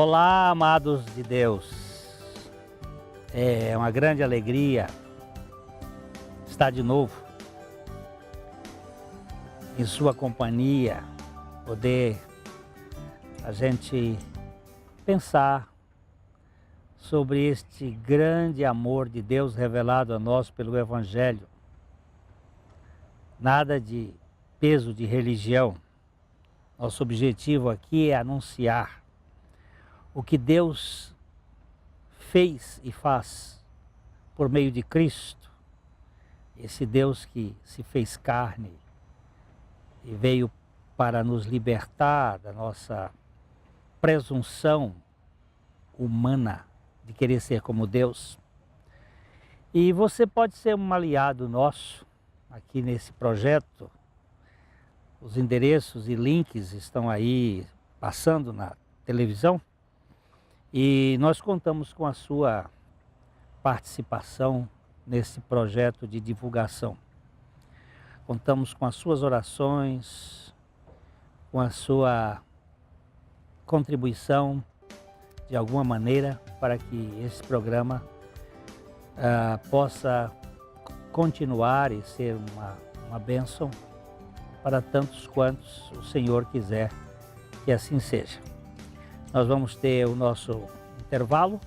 Olá, amados de Deus. É uma grande alegria estar de novo em sua companhia, poder a gente pensar sobre este grande amor de Deus revelado a nós pelo Evangelho. Nada de peso de religião. Nosso objetivo aqui é anunciar o que Deus fez e faz por meio de Cristo. Esse Deus que se fez carne e veio para nos libertar da nossa presunção humana de querer ser como Deus. E você pode ser um aliado nosso aqui nesse projeto. Os endereços e links estão aí passando na televisão. E nós contamos com a sua participação nesse projeto de divulgação. Contamos com as suas orações, com a sua contribuição de alguma maneira para que esse programa possa continuar e ser uma bênção para tantos quantos o Senhor quiser que assim seja. Nós vamos ter o nosso intervalo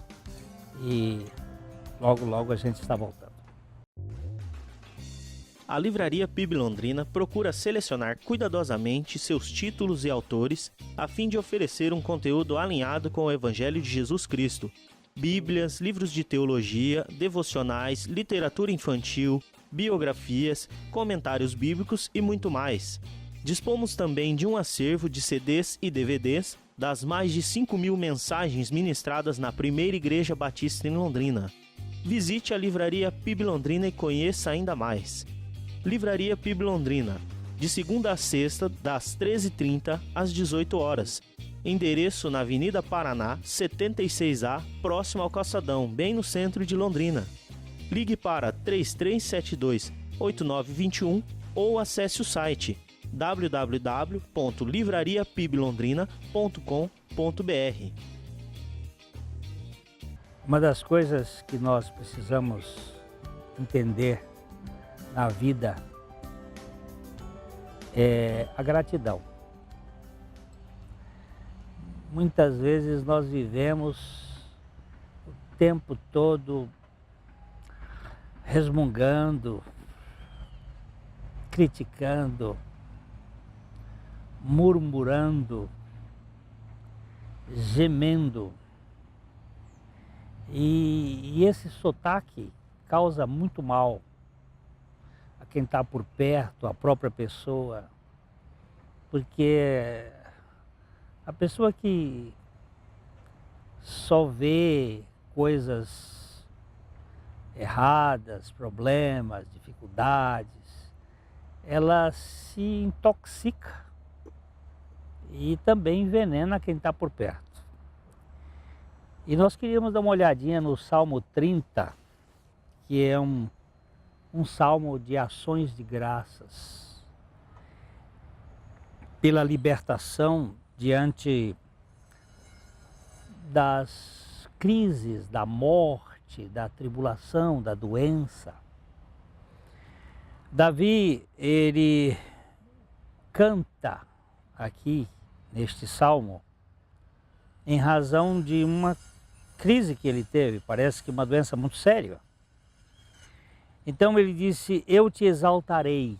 e logo a gente está voltando. A Livraria PIB Londrina procura selecionar cuidadosamente seus títulos e autores a fim de oferecer um conteúdo alinhado com o Evangelho de Jesus Cristo. Bíblias, livros de teologia, devocionais, literatura infantil, biografias, comentários bíblicos e muito mais. Dispomos também de um acervo de CDs e DVDs das mais de 5.000 mensagens ministradas na Primeira Igreja Batista em Londrina. Visite a Livraria PIB Londrina e conheça ainda mais. Livraria PIB Londrina, de segunda a sexta, das 13h30 às 18 horas. Endereço na Avenida Paraná, 76A, próximo ao Calçadão, bem no centro de Londrina. Ligue para 3372-8921 ou acesse o site www.livrariapiblondrina.com.br. Uma das coisas que nós precisamos entender na vida é a gratidão. Muitas vezes nós vivemos o tempo todo resmungando, criticando, murmurando, gemendo. E esse sotaque causa muito mal a quem está por perto, a própria pessoa, porque a pessoa que só vê coisas erradas, problemas, dificuldades, ela se intoxica e também envenena quem está por perto. E nós queríamos dar uma olhadinha no Salmo 30, que é um salmo de ações de graças pela libertação diante das crises, da morte, da tribulação, da doença. Davi, ele canta aqui neste salmo em razão de uma crise que ele teve, parece que uma doença muito séria. Então ele disse: eu te exaltarei,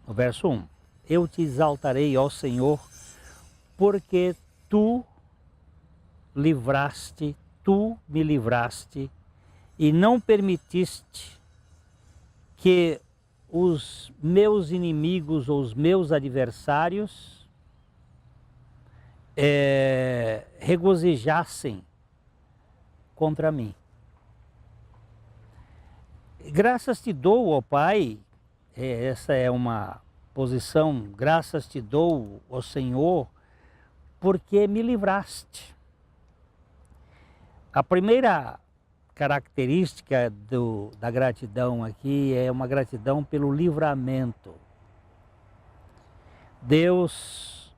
no verso 1, eu te exaltarei, ó Senhor, porque tu me livraste e não permitiste que os meus inimigos ou os meus adversários regozijassem contra mim. Graças te dou, ó Pai, essa é uma posição, graças te dou, ó Senhor, porque me livraste. A primeira característica da gratidão aqui é uma gratidão pelo livramento. Deus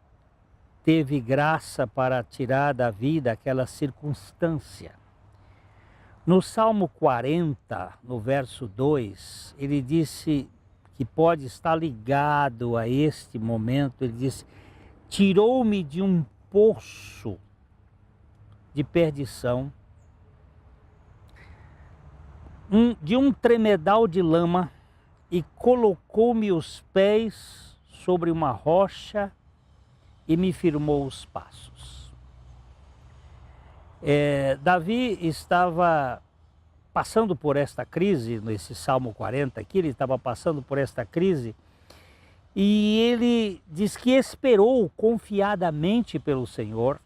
teve graça para tirar da vida aquela circunstância. No Salmo 40, no verso 2, ele disse que pode estar ligado a este momento. Ele disse: tirou-me de um poço de perdição, de um tremedal de lama, e colocou-me os pés sobre uma rocha e me firmou os passos. Davi estava passando por esta crise, nesse Salmo 40 aqui, ele estava passando por esta crise, e ele diz que esperou confiadamente pelo Senhor,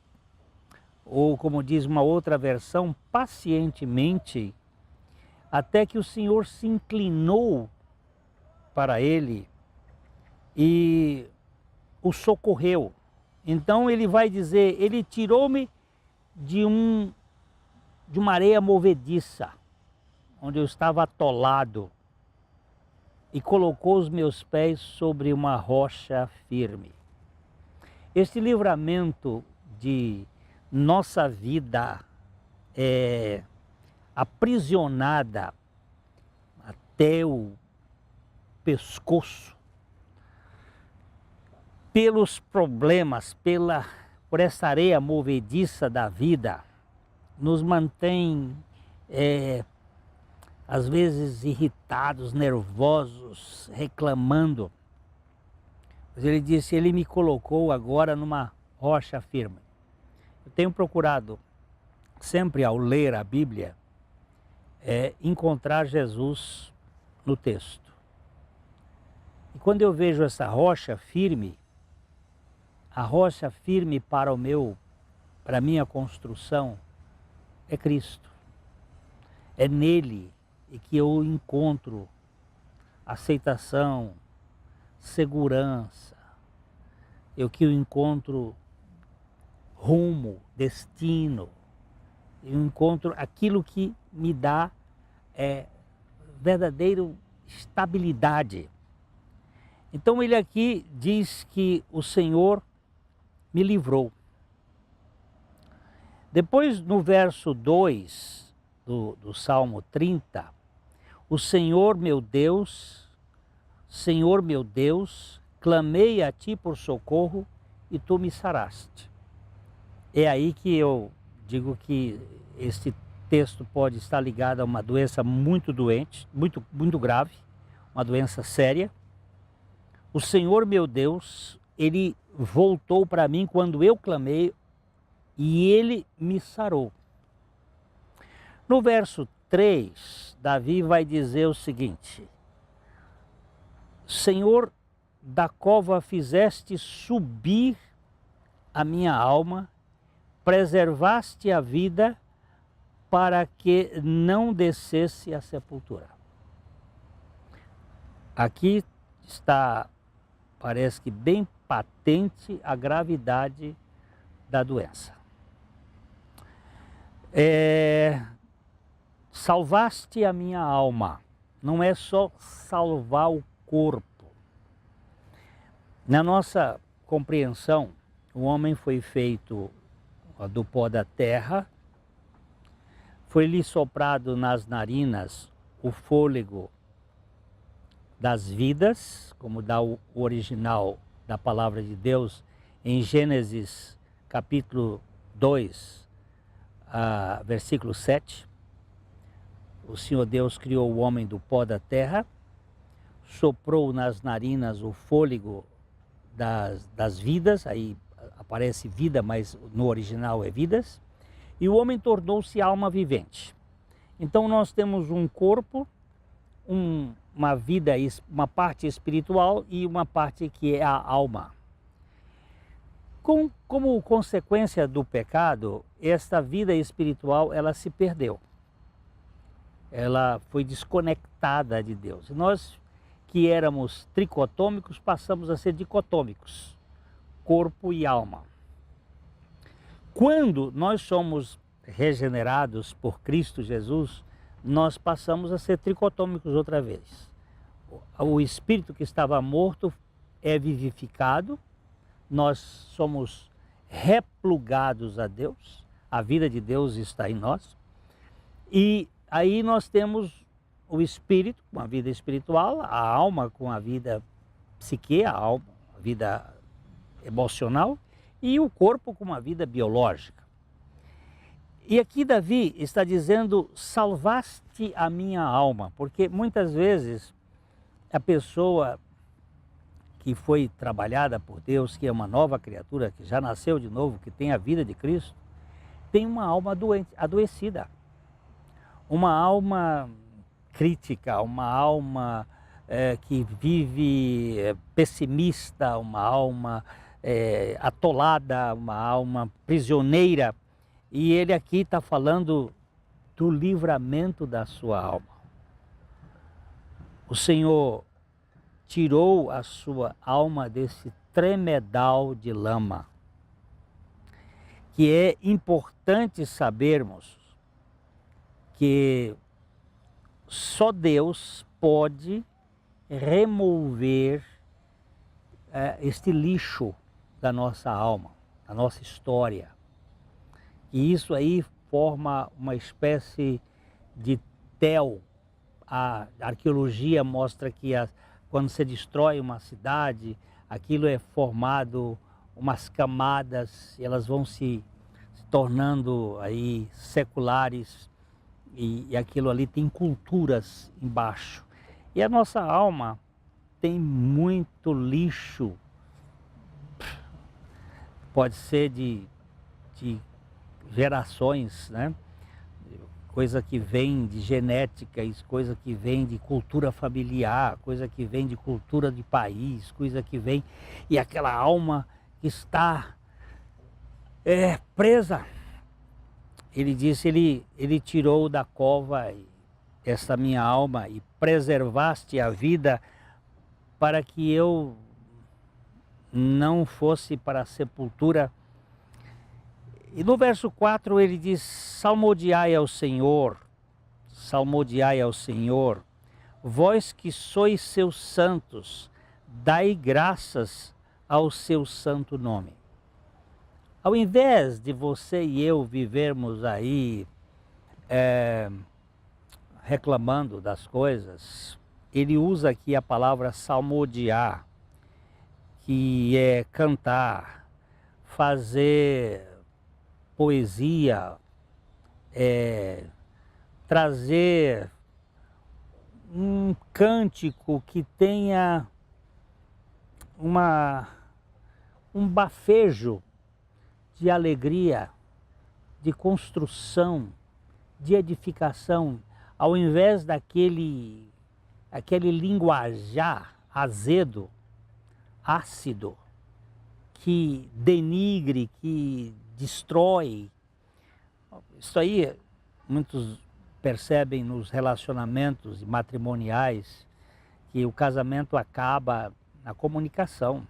ou como diz uma outra versão, pacientemente, até que o Senhor se inclinou para ele e o socorreu. Então ele vai dizer: ele tirou-me de uma areia movediça, onde eu estava atolado, e colocou os meus pés sobre uma rocha firme. Este livramento de nossa vida aprisionada até o pescoço pelos problemas, por essa areia movediça da vida, nos mantém às vezes irritados, nervosos, reclamando. Mas ele disse: ele me colocou agora numa rocha firme. Eu tenho procurado sempre, ao ler a Bíblia, encontrar Jesus no texto. E quando eu vejo essa rocha firme, a rocha firme para a minha construção é Cristo. É nele e que eu encontro aceitação, segurança, que eu encontro rumo, destino, eu encontro aquilo que me dá verdadeira estabilidade. Então ele aqui diz que o Senhor me livrou. Depois, no verso 2 do Salmo 30, o Senhor meu Deus, clamei a ti por socorro e tu me saraste. É aí que eu digo que este texto pode estar ligado a uma doença muito doente, muito grave, uma doença séria. O Senhor meu Deus, ele voltou para mim quando eu clamei e ele me sarou. No verso 3, Davi vai dizer o seguinte: Senhor, da cova fizeste subir a minha alma, preservaste a vida para que não descesse à sepultura. Aqui está, parece que bem patente, a gravidade da doença. Salvaste a minha alma, não é só salvar o corpo. Na nossa compreensão, o homem foi feito do pó da terra, foi-lhe soprado nas narinas o fôlego das vidas, como dá o original da palavra de Deus em Gênesis capítulo 2, versículo 7. O Senhor Deus criou o homem do pó da terra, soprou nas narinas o fôlego das vidas, aí aparece vida, mas no original é vidas, e o homem tornou-se alma vivente. Então nós temos um corpo, uma vida, uma parte espiritual e uma parte que é a alma. Como consequência do pecado, esta vida espiritual ela se perdeu. Ela foi desconectada de Deus. Nós que éramos tricotômicos passamos a ser dicotômicos, corpo e alma. Quando nós somos regenerados por Cristo Jesus, nós passamos a ser tricotômicos outra vez. O espírito que estava morto é vivificado, nós somos replugados a Deus, a vida de Deus está em nós, e aí nós temos o espírito com a vida espiritual, a alma com a vida psique, a alma, a vida emocional, e o corpo com uma vida biológica. E aqui Davi está dizendo, salvaste a minha alma, porque muitas vezes a pessoa que foi trabalhada por Deus, que é uma nova criatura, que já nasceu de novo, que tem a vida de Cristo, tem uma alma adoecida, uma alma crítica, uma alma que vive pessimista, uma alma atolada, uma alma prisioneira. E ele aqui está falando do livramento da sua alma. O Senhor tirou a sua alma desse tremedal de lama. Que é importante sabermos que só Deus pode remover este lixo da nossa alma, da nossa história. E isso aí forma uma espécie de tel. A arqueologia mostra que quando se destrói uma cidade, aquilo é formado umas camadas, elas vão se tornando aí seculares, e aquilo ali tem culturas embaixo. E a nossa alma tem muito lixo, pode ser de gerações, né? Coisa que vem de genética, coisa que vem de cultura familiar, coisa que vem de cultura de país, coisa que vem, e aquela alma que está presa. Ele disse, ele tirou da cova esta minha alma e preservaste a vida para que eu não fosse para a sepultura. E no verso 4 ele diz, salmodiai ao Senhor, vós que sois seus santos, dai graças ao seu santo nome. Ao invés de você e eu vivermos aí reclamando das coisas, ele usa aqui a palavra salmodiar, que é cantar, fazer poesia, trazer um cântico que tenha um bafejo de alegria, de construção, de edificação, ao invés aquele linguajar azedo, ácido, que denigre, que destrói. Isso aí muitos percebem nos relacionamentos matrimoniais, que o casamento acaba na comunicação,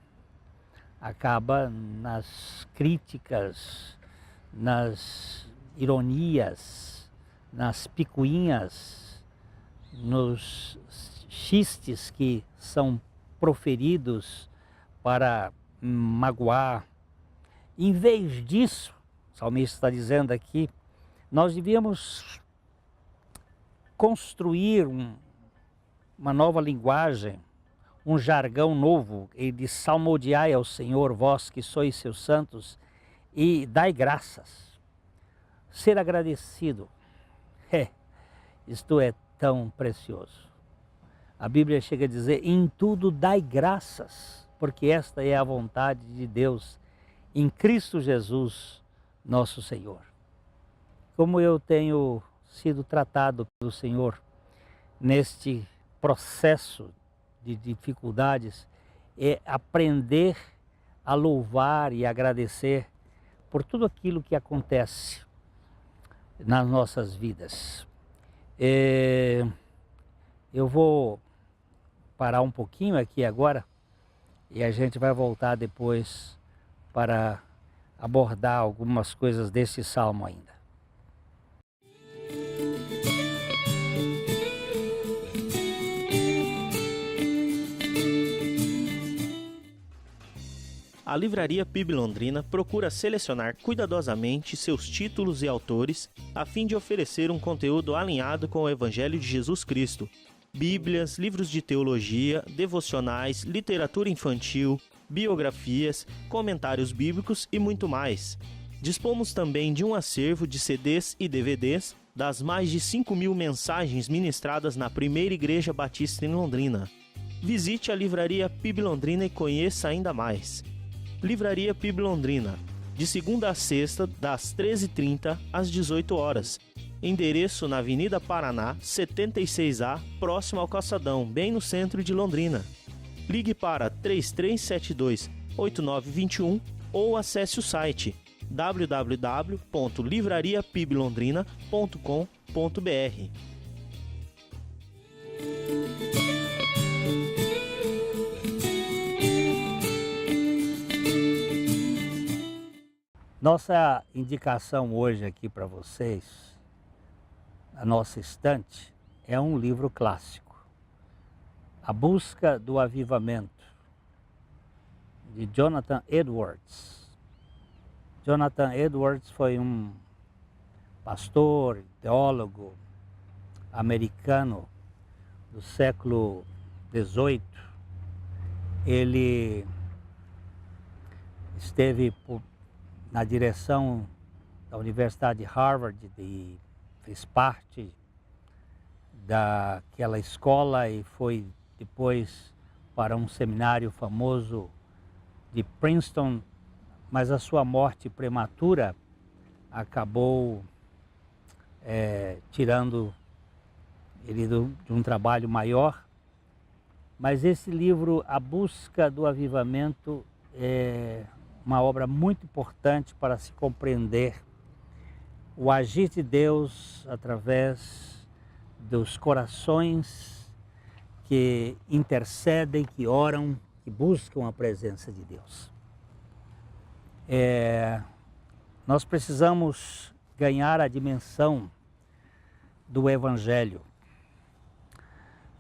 acaba nas críticas, nas ironias, nas picuinhas, nos xistes que são proferidos para magoar. Em vez disso, o salmista está dizendo aqui, nós devíamos construir uma nova linguagem, um jargão novo, e de salmodiai ao Senhor, vós que sois seus santos, e dai graças. Ser agradecido, isto é tão precioso. A Bíblia chega a dizer, em tudo dai graças, porque esta é a vontade de Deus, em Cristo Jesus, nosso Senhor. Como eu tenho sido tratado pelo Senhor neste processo de dificuldades, é aprender a louvar e agradecer por tudo aquilo que acontece nas nossas vidas. Eu vou parar um pouquinho aqui agora e a gente vai voltar depois para abordar algumas coisas desse salmo ainda. A A Livraria PIB Londrina procura selecionar cuidadosamente seus títulos e autores a fim de oferecer um conteúdo alinhado com o Evangelho de Jesus Cristo. Bíblias, livros de teologia, devocionais, literatura infantil, biografias, comentários bíblicos e muito mais. Dispomos também de um acervo de CDs e DVDs das mais de 5.000 mensagens ministradas na Primeira Igreja Batista em Londrina. Visite a Livraria PIB Londrina e conheça ainda mais. Livraria PIB Londrina, de segunda a sexta, das 13h30 às 18 horas. Endereço na Avenida Paraná, 76A, próximo ao Calçadão, bem no centro de Londrina. Ligue para 3372-8921 ou acesse o site www.livrariapiblondrina.com.br. Nossa indicação hoje aqui para vocês, a nossa estante, é um livro clássico, A Busca do Avivamento, de Jonathan Edwards. Jonathan Edwards foi um pastor, teólogo americano do século XVIII. Ele esteve na direção da Universidade de Harvard e fez parte daquela escola e foi depois para um seminário famoso de Princeton, mas a sua morte prematura acabou tirando ele de um trabalho maior. Mas esse livro, A Busca do Avivamento, é uma obra muito importante para se compreender o agir de Deus através dos corações que intercedem, que oram, que buscam a presença de Deus. Nós precisamos ganhar a dimensão do Evangelho.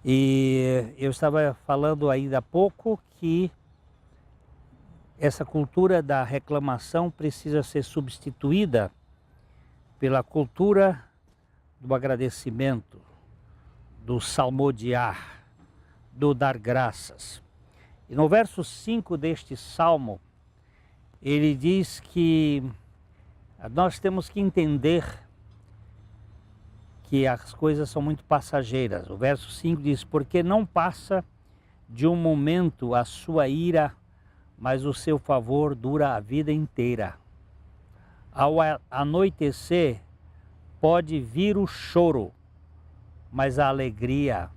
E eu estava falando ainda há pouco que essa cultura da reclamação precisa ser substituída pela cultura do agradecimento, do salmodiar, do dar graças. E no verso 5 deste salmo, ele diz que nós temos que entender que as coisas são muito passageiras. O verso 5 diz: porque não passa de um momento a sua ira, mas o seu favor dura a vida inteira. Ao anoitecer pode vir o choro, mas a alegria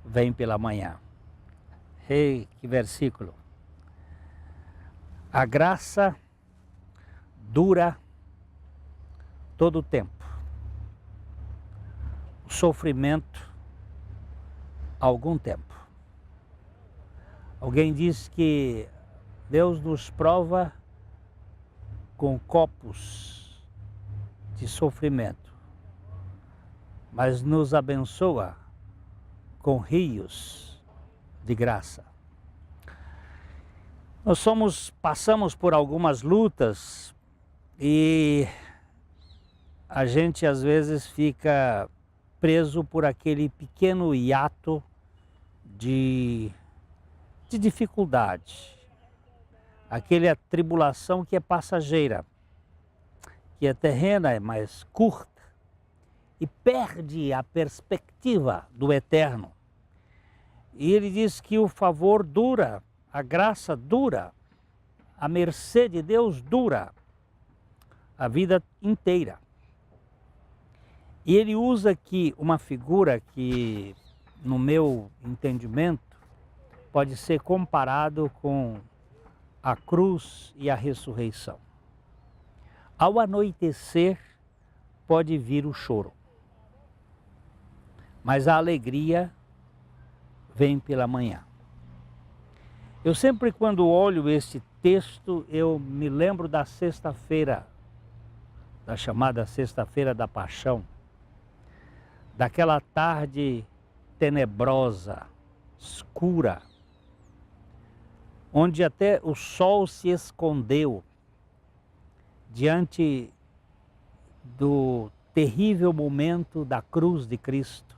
vem pela manhã. Ei, que versículo! A graça dura todo o tempo. O sofrimento, algum tempo. Alguém diz que Deus nos prova com copos de sofrimento, mas nos abençoa com rios de graça. Nós passamos por algumas lutas e a gente às vezes fica preso por aquele pequeno hiato de dificuldade, aquela tribulação que é passageira, que é terrena, é mais curta e perde a perspectiva do eterno. E ele diz que o favor dura, a graça dura, a mercê de Deus dura a vida inteira. E ele usa aqui uma figura que, no meu entendimento, pode ser comparado com a cruz e a ressurreição. Ao anoitecer pode vir o choro, mas a alegria vem pela manhã. Eu sempre, quando olho este texto, eu me lembro da sexta-feira, da chamada Sexta-feira da Paixão, daquela tarde tenebrosa, escura, onde até o sol se escondeu diante do terrível momento da cruz de Cristo,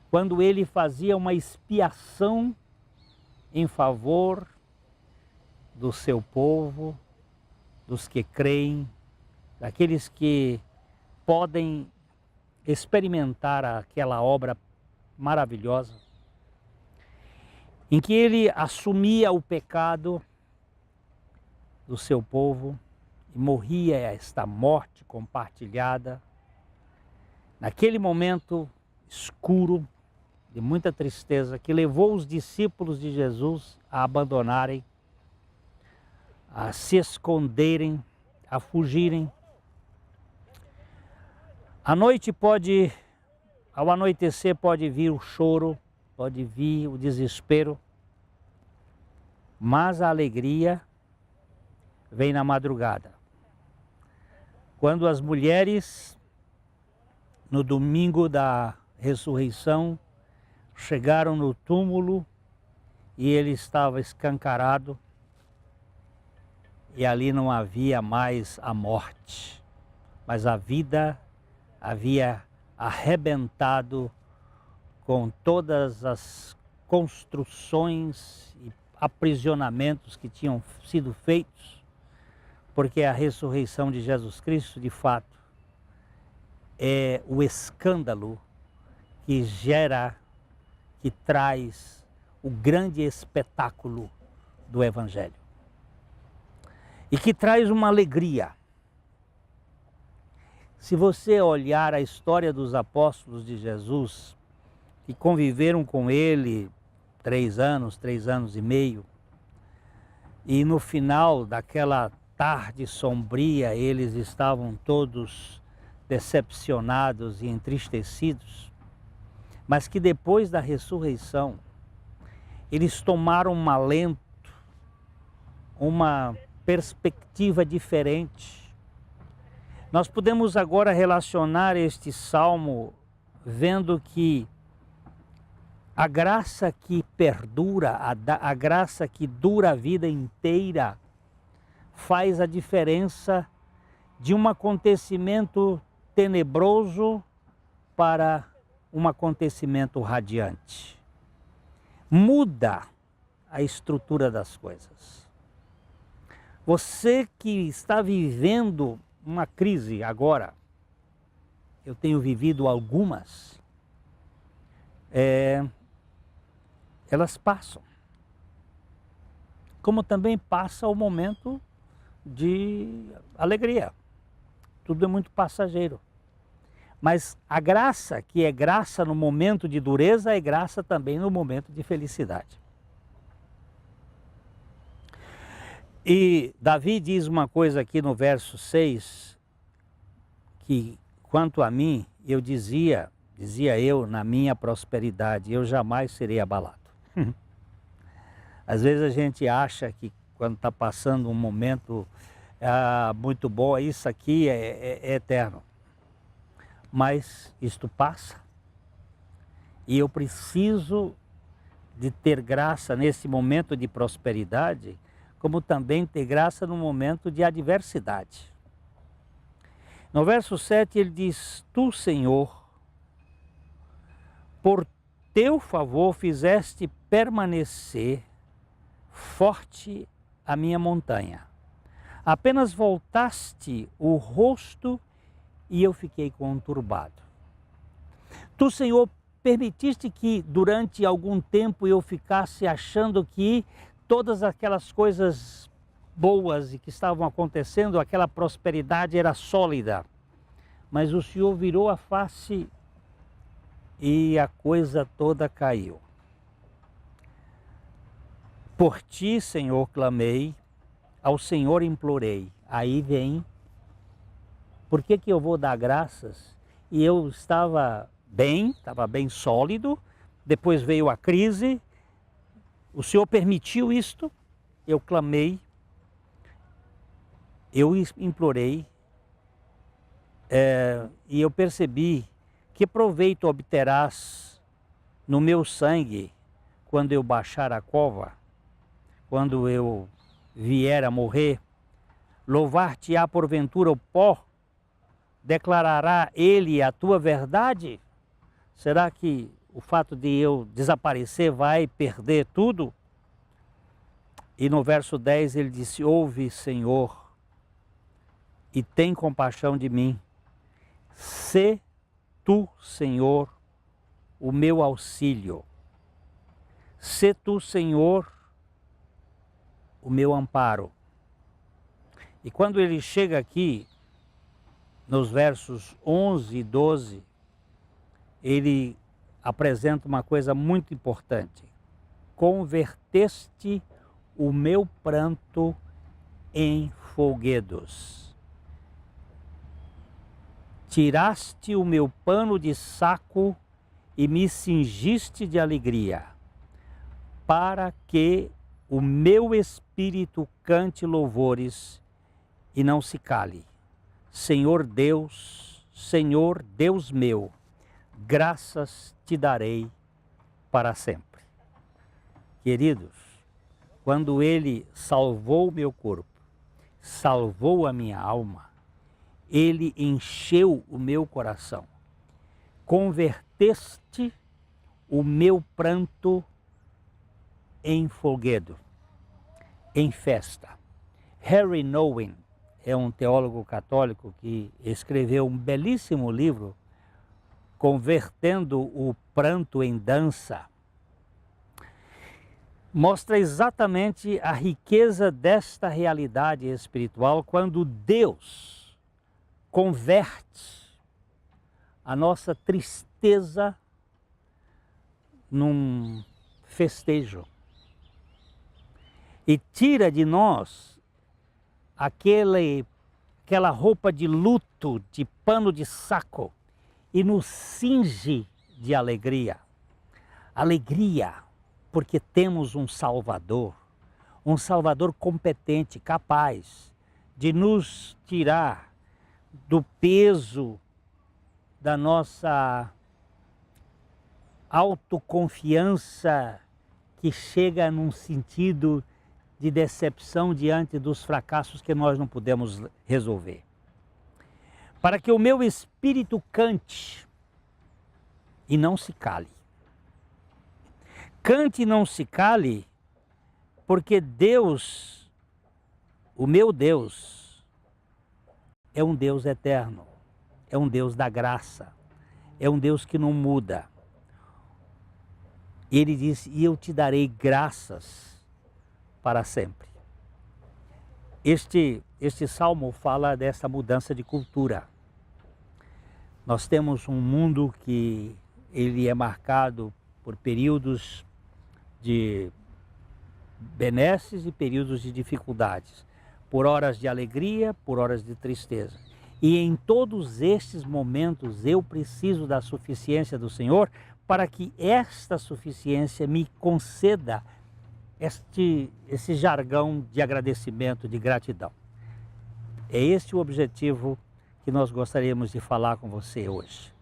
quando ele fazia uma expiação em favor do seu povo, dos que creem, daqueles que podem experimentar aquela obra maravilhosa, em que ele assumia o pecado do seu povo e morria esta morte compartilhada, naquele momento escuro, de muita tristeza, que levou os discípulos de Jesus a abandonarem, a se esconderem, a fugirem. À noite pode, ao anoitecer pode vir o choro, pode vir o desespero, mas a alegria vem na madrugada. Quando as mulheres, no domingo da ressurreição, chegaram no túmulo e ele estava escancarado e ali não havia mais a morte, mas a vida havia arrebentado com todas as construções e aprisionamentos que tinham sido feitos, porque a ressurreição de Jesus Cristo, de fato, é o escândalo que gera, que traz o grande espetáculo do Evangelho. E que traz uma alegria. Se você olhar a história dos apóstolos de Jesus, que conviveram com ele 3 anos e meio, e no final daquela tarde sombria, eles estavam todos decepcionados e entristecidos, mas que depois da ressurreição, eles tomaram um alento, uma perspectiva diferente. Nós podemos agora relacionar este salmo vendo que a graça que perdura, a graça que dura a vida inteira, faz a diferença de um acontecimento tenebroso para um acontecimento radiante. Muda a estrutura das coisas. Você que está vivendo uma crise agora, eu tenho vivido algumas, elas passam. Como também passa o momento de alegria. Tudo é muito passageiro. Mas a graça, que é graça no momento de dureza, é graça também no momento de felicidade. E Davi diz uma coisa aqui no verso 6, que quanto a mim, eu dizia eu na minha prosperidade, eu jamais serei abalado. Às vezes a gente acha que quando está passando um momento muito bom, isso aqui é eterno. Mas isto passa e eu preciso de ter graça nesse momento de prosperidade, como também ter graça no momento de adversidade. No verso 7 ele diz: Tu, Senhor, por teu favor fizeste permanecer forte a minha montanha. Apenas voltaste o rosto e eu fiquei conturbado. Tu, Senhor, permitiste que durante algum tempo eu ficasse achando que todas aquelas coisas boas e que estavam acontecendo, aquela prosperidade era sólida. Mas o Senhor virou a face e a coisa toda caiu. Por ti, Senhor, clamei, ao Senhor implorei. Aí vem, por que eu vou dar graças? E eu estava bem sólido, depois veio a crise, o Senhor permitiu isto, eu clamei, eu implorei, e eu percebi que proveito obterás no meu sangue quando eu baixar a cova, quando eu vier a morrer, louvar-te-á porventura o pó? Declarará ele a tua verdade? Será que o fato de eu desaparecer vai perder tudo? E no verso 10 ele disse: ouve, Senhor, e tem compaixão de mim. Sê tu, Senhor, o meu auxílio. Sê tu, Senhor, o meu amparo. E quando ele chega aqui, nos versos 11 e 12, ele apresenta uma coisa muito importante. Converteste o meu pranto em folguedos. Tiraste o meu pano de saco e me cingiste de alegria, para que o meu espírito cante louvores e não se cale. Senhor Deus meu, graças te darei para sempre. Queridos, quando ele salvou o meu corpo, salvou a minha alma, ele encheu o meu coração. Converteste o meu pranto em folguedo, em festa. Harry Nouwen é um teólogo católico que escreveu um belíssimo livro, Convertendo o Pranto em Dança. Mostra exatamente a riqueza desta realidade espiritual quando Deus converte a nossa tristeza num festejo e tira de nós aquela roupa de luto, de pano de saco, e nos cinge de alegria. Alegria porque temos um Salvador competente, capaz de nos tirar do peso da nossa autoconfiança, que chega num sentido de decepção diante dos fracassos que nós não podemos resolver. Para que o meu espírito cante e não se cale. Cante e não se cale, porque Deus, o meu Deus, é um Deus eterno, é um Deus da graça, é um Deus que não muda. Ele disse: e eu te darei graças para sempre. Este salmo fala dessa mudança de cultura. Nós temos um mundo que ele é marcado por períodos de benesses e períodos de dificuldades, por horas de alegria, por horas de tristeza. E em todos estes momentos eu preciso da suficiência do Senhor, para que esta suficiência me conceda esse jargão de agradecimento, de gratidão. É esse o objetivo que nós gostaríamos de falar com você hoje.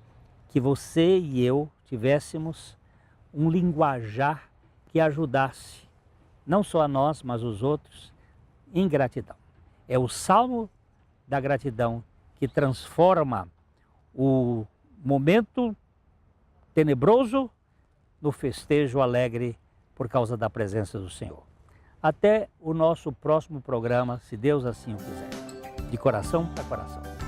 Que você e eu tivéssemos um linguajar que ajudasse, não só a nós, mas os outros, em gratidão. É o Salmo da gratidão que transforma o momento tenebroso no festejo alegre por causa da presença do Senhor. Até o nosso próximo programa, se Deus assim o quiser. De coração para coração.